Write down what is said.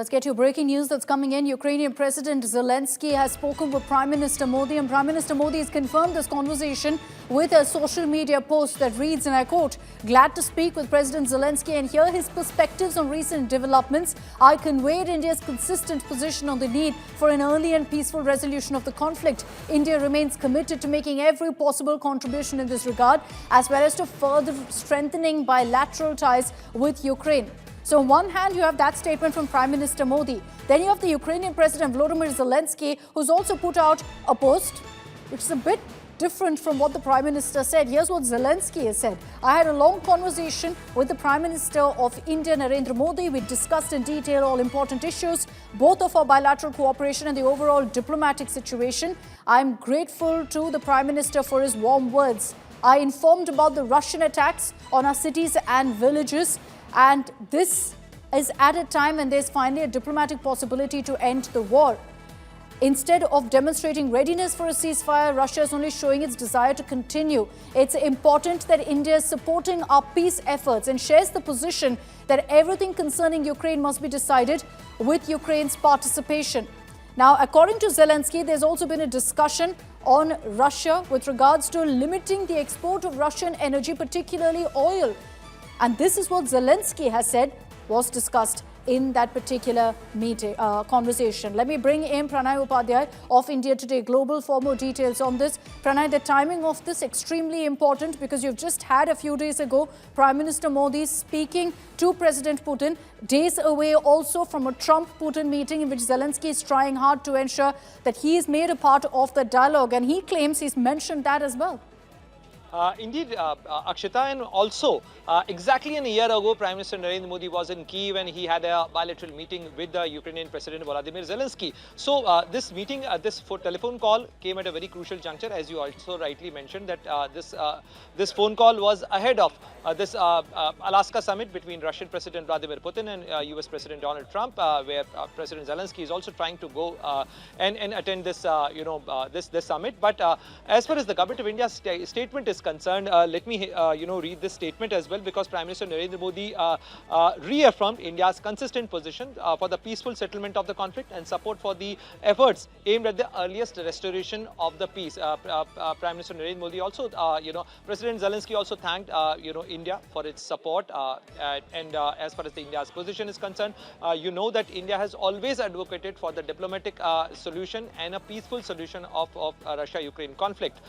Let's get you breaking news that's coming in. Ukrainian President Zelenskyy has spoken with Prime Minister Modi, and Prime Minister Modi has confirmed this conversation with a social media post that reads, and I quote, "Glad to speak with President Zelenskyy and hear his perspectives on recent developments. I conveyed India's consistent position on the need for an early and peaceful resolution of the conflict. India remains committed to making every possible contribution in this regard, as well as to further strengthening bilateral ties with Ukraine." So on one hand, you have that statement from Prime Minister Modi. Then you have the Ukrainian President Volodymyr Zelenskyy, who's also put out a post, which is a bit different from what the Prime Minister said. Here's what Zelenskyy has said. "I had a long conversation with the Prime Minister of India, Narendra Modi. We discussed in detail all important issues, both of our bilateral cooperation and the overall diplomatic situation. I'm grateful to the Prime Minister for his warm words. I informed about the Russian attacks on our cities and villages. And this is at a time when there's finally a diplomatic possibility to end the war. Instead of demonstrating readiness for a ceasefire, Russia is only showing its desire to continue. It's important that India is supporting our peace efforts and shares the position that everything concerning Ukraine must be decided with Ukraine's participation." Now, according to Zelenskyy, there's also been a discussion on Russia with regards to limiting the export of Russian energy, particularly oil. And this is what Zelenskyy has said was discussed in that particular meeting, conversation. Let me bring in Pranay Upadhyay of India Today Global for more details on this. Pranay, the timing of this extremely important because you've just had a few days ago Prime Minister Modi speaking to President Putin, days away also from a Trump-Putin meeting in which Zelenskyy is trying hard to ensure that he is made a part of the dialogue, and he claims he's mentioned that as well. Indeed, Akshita, and also exactly a year ago, Prime Minister Narendra Modi was in Kyiv and he had a bilateral meeting with the Ukrainian President Volodymyr Zelenskyy. So this meeting, this telephone call came at a very crucial juncture, as you also rightly mentioned, that this phone call was ahead of this Alaska summit between Russian President Vladimir Putin and US President Donald Trump, where President Zelenskyy is also trying to go and attend this, this summit. But as far as the government of India's statement is concerned, let me read this statement as well, because Prime Minister Narendra Modi reaffirmed India's consistent position for the peaceful settlement of the conflict and support for the efforts aimed at the earliest restoration of the peace. Prime Minister Narendra Modi also, President Zelenskyy also thanked India for its support, and as far as India's position is concerned, that India has always advocated for the diplomatic solution and a peaceful solution of Russia-Ukraine conflict.